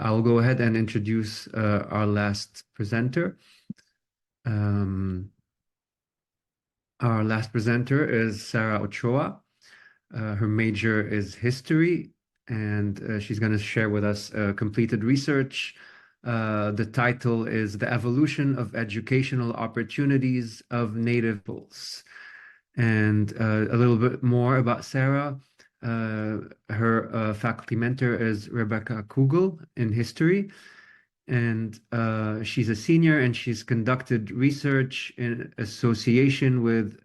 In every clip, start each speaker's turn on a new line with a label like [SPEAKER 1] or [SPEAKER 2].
[SPEAKER 1] I will go ahead and introduce our last presenter. Our last presenter is Sarah Ochoa. Her major is history, and she's going to share with us completed research. The title is The Evolution of Educational Opportunities of Native Peoples. And a little bit more about Sarah. Her faculty mentor is Rebecca Kugel in history. And she's a senior, and she's conducted research in association with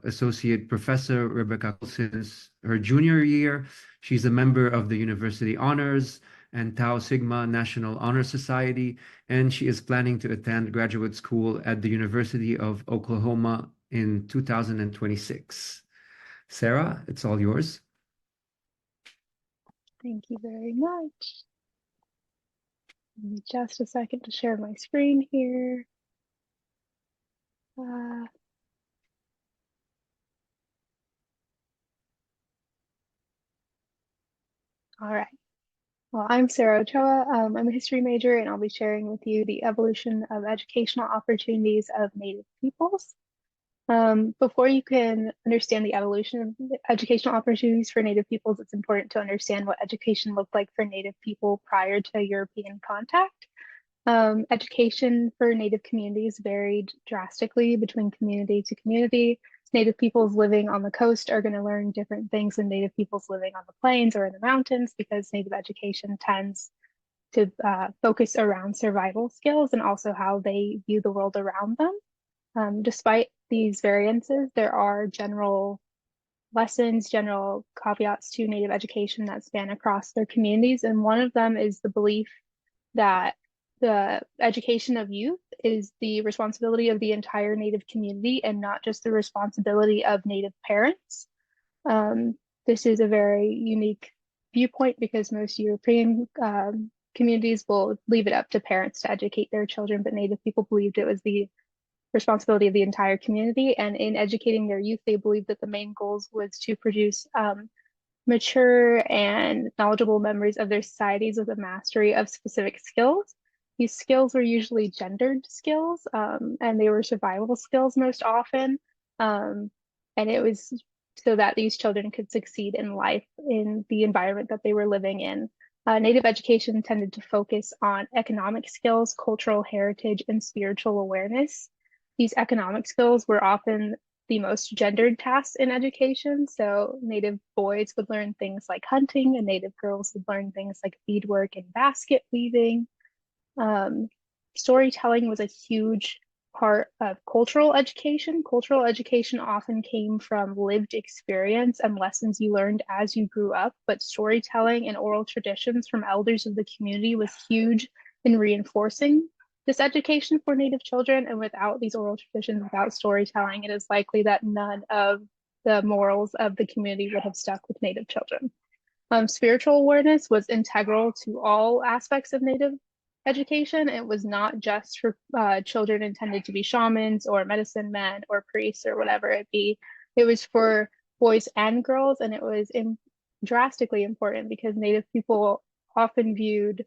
[SPEAKER 1] Associate Professor Rebecca since her junior year. She's a member of the University Honors and Tau Sigma National Honor Society, and she is planning to attend graduate school at the University of Oklahoma in 2026. Sarah, it's all yours.
[SPEAKER 2] Thank you very much. Give me just a second to share my screen here. All right. Well, I'm Sarah Ochoa. I'm a history major, and I'll be sharing with you the evolution of educational opportunities of Native peoples. Before you can understand the evolution of educational opportunities for Native peoples, it's important to understand what education looked like for Native people prior to European contact. Education for Native communities varied drastically between community to community. Native peoples living on the coast are going to learn different things than Native peoples living on the plains or in the mountains, because Native education tends to focus around survival skills and also how they view the world around them. Despite these variances, there are general lessons, general caveats to Native education that span across their communities. And one of them is the belief that the education of youth is the responsibility of the entire Native community and not just the responsibility of Native parents. This is a very unique viewpoint because most European communities will leave it up to parents to educate their children, but Native people believed it was the responsibility of the entire community. And in educating their youth, they believed that the main goals was to produce mature and knowledgeable members of their societies with a mastery of specific skills. These skills were usually gendered skills, and they were survival skills most often. And it was so that these children could succeed in life in the environment that they were living in. Native education tended to focus on economic skills, cultural heritage, and spiritual awareness. These economic skills were often the most gendered tasks in education. So Native boys would learn things like hunting, and Native girls would learn things like beadwork and basket weaving. Storytelling was a huge part of cultural education. Cultural education often came from lived experience and lessons you learned as you grew up, but storytelling and oral traditions from elders of the community was huge in reinforcing this education for Native children. And without these oral traditions, without storytelling, it is likely that none of the morals of the community would have stuck with Native children. Spiritual awareness was integral to all aspects of Native education. It was not just for children intended to be shamans or medicine men or priests or whatever it be. It was for boys and girls, and it was drastically important because Native people often viewed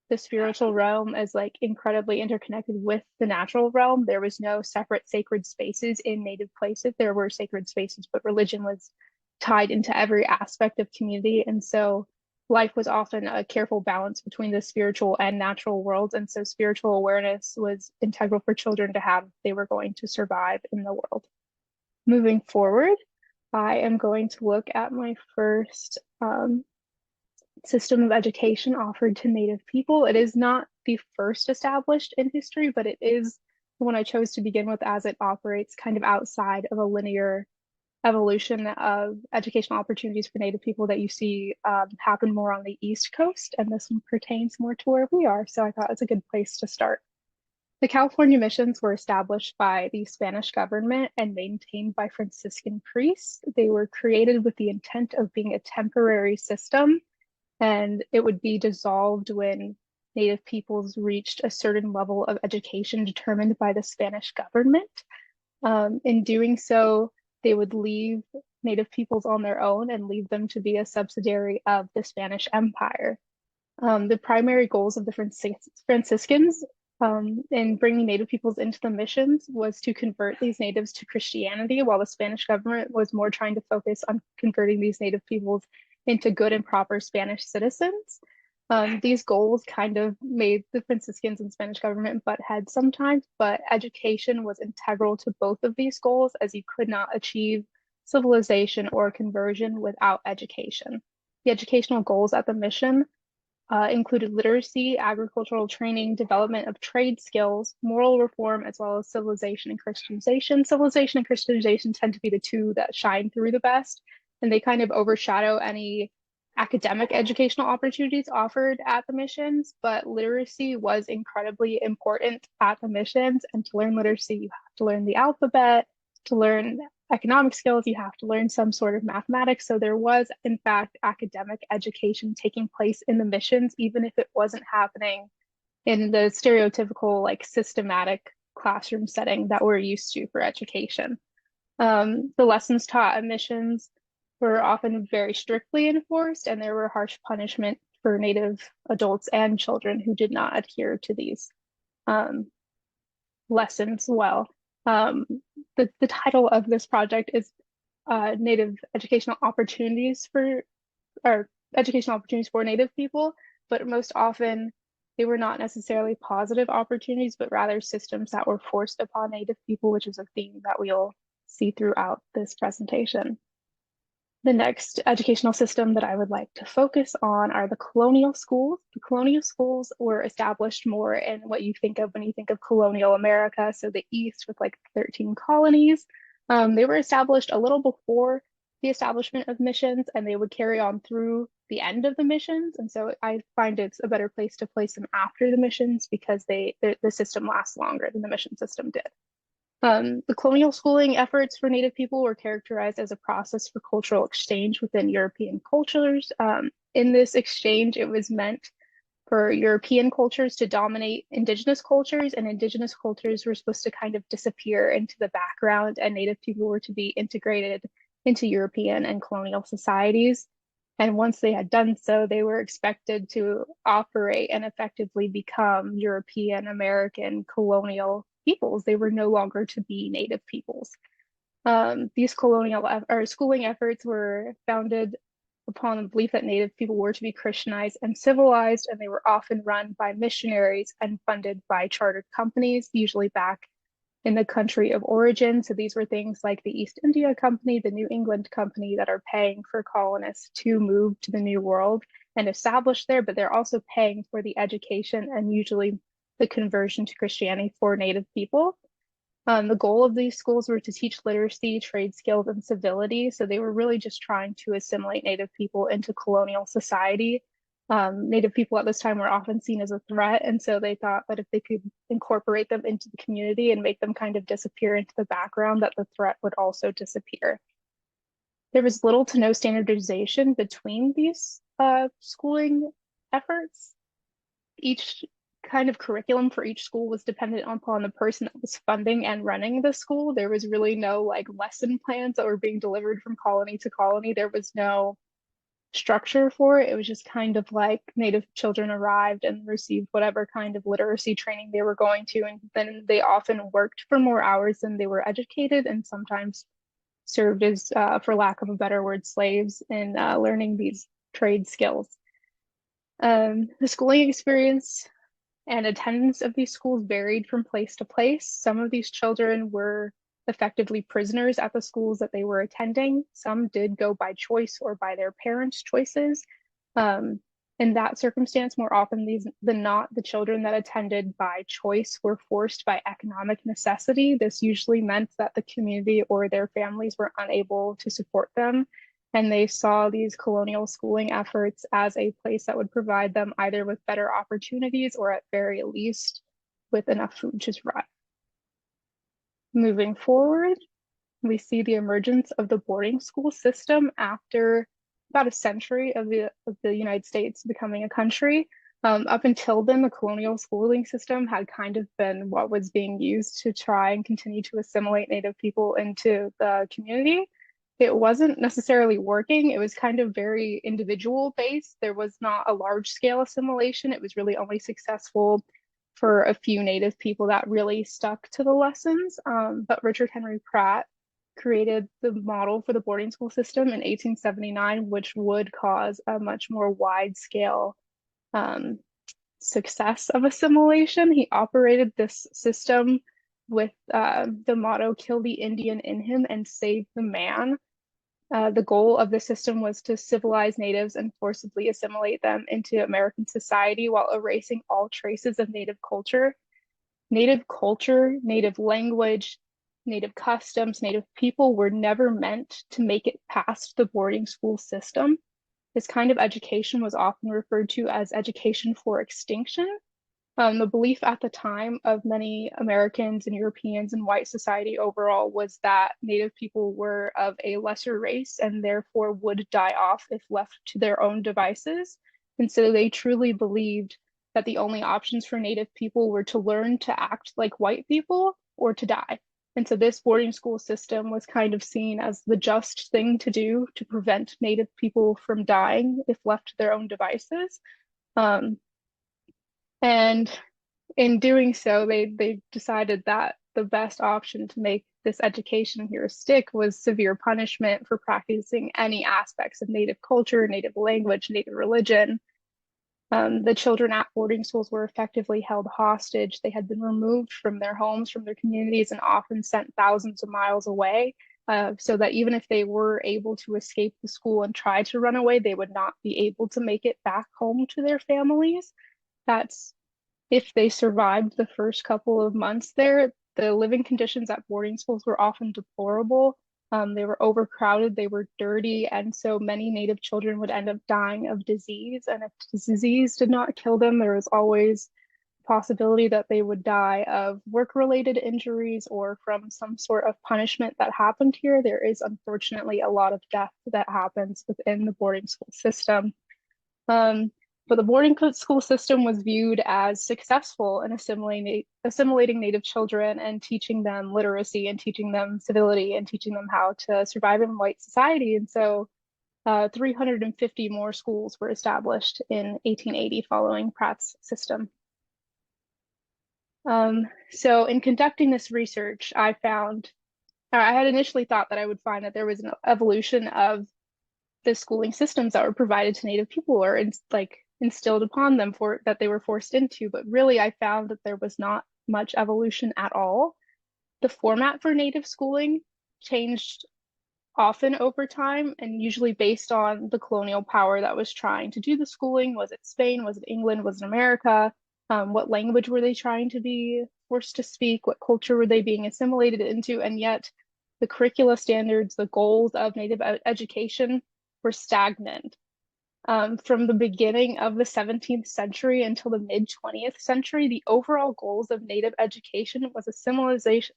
[SPEAKER 2] the spiritual realm as like incredibly interconnected with the natural realm. There was no separate sacred spaces in Native places. There were sacred spaces, but religion was tied into every aspect of community. And so life was often a careful balance between the spiritual and natural worlds. And so spiritual awareness was integral for children to have if they were going to survive in the world. Moving forward, I am going to look at my first system of education offered to Native people. It is not the first established in history, but it is the one I chose to begin with, as it operates kind of outside of a linear evolution of educational opportunities for Native people that you see happen more on the East Coast, and this one pertains more to where we are, so I thought it's a good place to start. The California missions were established by the Spanish government and maintained by Franciscan priests. They were created with the intent of being a temporary system, and it would be dissolved when Native peoples reached a certain level of education determined by the Spanish government. In doing so, they would leave Native peoples on their own and leave them to be a subsidiary of the Spanish Empire. The primary goals of the Franciscans in bringing Native peoples into the missions was to convert these natives to Christianity, while the Spanish government was more trying to focus on converting these Native peoples into good and proper Spanish citizens. These goals kind of made the Franciscans and Spanish government butt heads sometimes, but education was integral to both of these goals, as you could not achieve civilization or conversion without education. The educational goals at the mission included literacy, agricultural training, development of trade skills, moral reform, as well as civilization and Christianization. Civilization and Christianization tend to be the two that shine through the best, and they kind of overshadow any academic educational opportunities offered at the missions. But literacy was incredibly important at the missions, and to learn literacy, you have to learn the alphabet. To learn economic skills, you have to learn some sort of mathematics. So there was, in fact, academic education taking place in the missions, even if it wasn't happening in the stereotypical, like, systematic classroom setting that we're used to for education. The lessons taught at missions were often very strictly enforced, and there were harsh punishment for Native adults and children who did not adhere to these lessons well. The title of this project is Native Educational Opportunities for, or Educational Opportunities for Native People, but most often they were not necessarily positive opportunities, but rather systems that were forced upon Native people, which is a theme that we'll see throughout this presentation. The next educational system that I would like to focus on are the colonial schools. The colonial schools were established more in what you think of when you think of colonial America, so the East with like 13 colonies. They were established a little before the establishment of missions, and they would carry on through the end of the missions. And so I find it's a better place to place them after the missions because the system lasts longer than the mission system did. The colonial schooling efforts for Native people were characterized as a process for cultural exchange within European cultures. In this exchange, it was meant for European cultures to dominate Indigenous cultures, and Indigenous cultures were supposed to kind of disappear into the background, and Native people were to be integrated into European and colonial societies. And once they had done so, they were expected to operate and effectively become European American colonial peoples. They were no longer to be Native peoples. These colonial or schooling efforts were founded upon the belief that Native people were to be Christianized and civilized, and they were often run by missionaries and funded by chartered companies, usually back in the country of origin. So these were things like the East India Company, the New England Company, that are paying for colonists to move to the New World and establish there, but they're also paying for the education and usually the conversion to Christianity for Native people. The goal of these schools were to teach literacy, trade skills, and civility. So they were really just trying to assimilate Native people into colonial society. Native people at this time were often seen as a threat, and so they thought that if they could incorporate them into the community and make them kind of disappear into the background, that the threat would also disappear. There was little to no standardization between these schooling efforts. Each kind of curriculum for each school was dependent upon the person that was funding and running the school. There was really no like lesson plans that were being delivered from colony to colony. There was no structure for it. It was just kind of like Native children arrived and received whatever kind of literacy training they were going to, and then they often worked for more hours than they were educated, and sometimes served as, for lack of a better word, slaves in learning these trade skills. The schooling experience and attendance of these schools varied from place to place. Some of these children were effectively prisoners at the schools that they were attending. Some did go by choice or by their parents' choices. In that circumstance, more often than not, the children that attended by choice were forced by economic necessity. This usually meant that the community or their families were unable to support them, and they saw these colonial schooling efforts as a place that would provide them either with better opportunities or at very least with enough food to survive. Moving forward, we see the emergence of the boarding school system after about a century of the United States becoming a country. Up until then, the colonial schooling system had kind of been what was being used to try and continue to assimilate Native people into the community. it wasn't necessarily working. It was kind of very individual based. There was not a large scale assimilation. It was really only successful for a few Native people that really stuck to the lessons. But Richard Henry Pratt created the model for the boarding school system in 1879, which would cause a much more wide scale um, success of assimilation. He operated this system with the motto, kill the Indian in him and save the man. The goal of the system was to civilize natives and forcibly assimilate them into American society while erasing all traces of native culture. Native culture, native language, native customs, native people were never meant to make it past the boarding school system. This kind of education was often referred to as education for extinction. The belief at the time of many Americans and Europeans and white society overall was that Native people were of a lesser race and therefore would die off if left to their own devices. And so they truly believed that the only options for Native people were to learn to act like white people or to die. And so this boarding school system was kind of seen as the just thing to do to prevent Native people from dying if left to their own devices. Um, and in doing so, they decided that the best option to make this education here stick was severe punishment for practicing any aspects of Native culture, Native language, Native religion. The children at boarding schools were effectively held hostage. They had been removed from their homes, from their communities, and often sent thousands of miles away, so that even if they were able to escape the school and try to run away, they would not be able to make it back home to their families. That's if they survived the first couple of months there. The living conditions at boarding schools were often deplorable. They were overcrowded, they were dirty, and so many Native children would end up dying of disease. And if disease did not kill them, there was always a possibility that they would die of work-related injuries or from some sort of punishment that happened here. There is unfortunately a lot of death that happens within the boarding school system. But the boarding school system was viewed as successful in assimilating Native children and teaching them literacy and teaching them civility and teaching them how to survive in white society. And so 350 more schools were established in 1880 following Pratt's system. So in conducting this research, I had initially thought that I would find that there was an evolution of the schooling systems that were provided to Native people or instilled upon them for that they were forced into, but really I found that there was not much evolution at all. The format for Native schooling changed often over time and usually based on the colonial power that was trying to do the schooling. Was it Spain? Was it England? Was it America? What language were they trying to be forced to speak? What culture were they being assimilated into? And yet the curricula standards, the goals of Native education were stagnant. From the beginning of the 17th century until the mid 20th century, the overall goals of Native education was assimilation,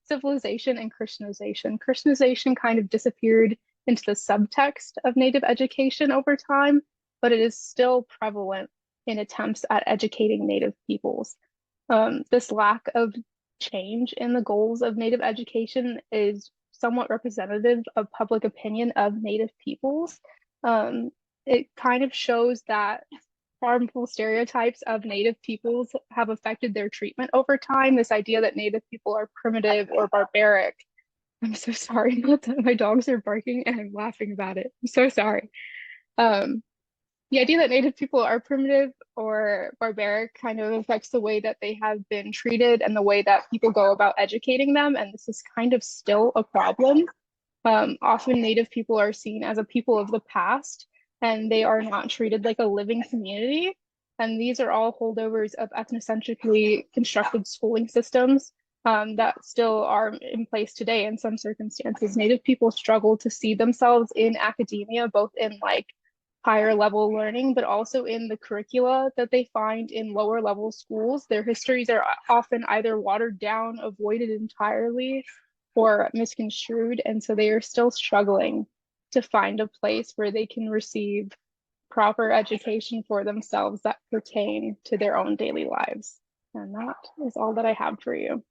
[SPEAKER 2] civilization, and Christianization. Christianization kind of disappeared into the subtext of Native education over time, but it is still prevalent in attempts at educating Native peoples. This lack of change in the goals of Native education is somewhat representative of public opinion of Native peoples. It kind of shows that harmful stereotypes of Native peoples have affected their treatment over time. This idea that Native people are primitive or barbaric. I'm so sorry, my dogs are barking and I'm laughing about it. I'm so sorry. The idea that Native people are primitive or barbaric kind of affects the way that they have been treated and the way that people go about educating them. And this is kind of still a problem. Often Native people are seen as a people of the past, and they are not treated like a living community. And these are all holdovers of ethnocentrically constructed schooling systems that still are in place today in some circumstances. Native people struggle to see themselves in academia, both in higher level learning, but also in the curricula that they find in lower level schools. Their histories are often either watered down, avoided entirely, or misconstrued. And so they are still struggling to find a place where they can receive proper education for themselves that pertain to their own daily lives. And that is all that I have for you.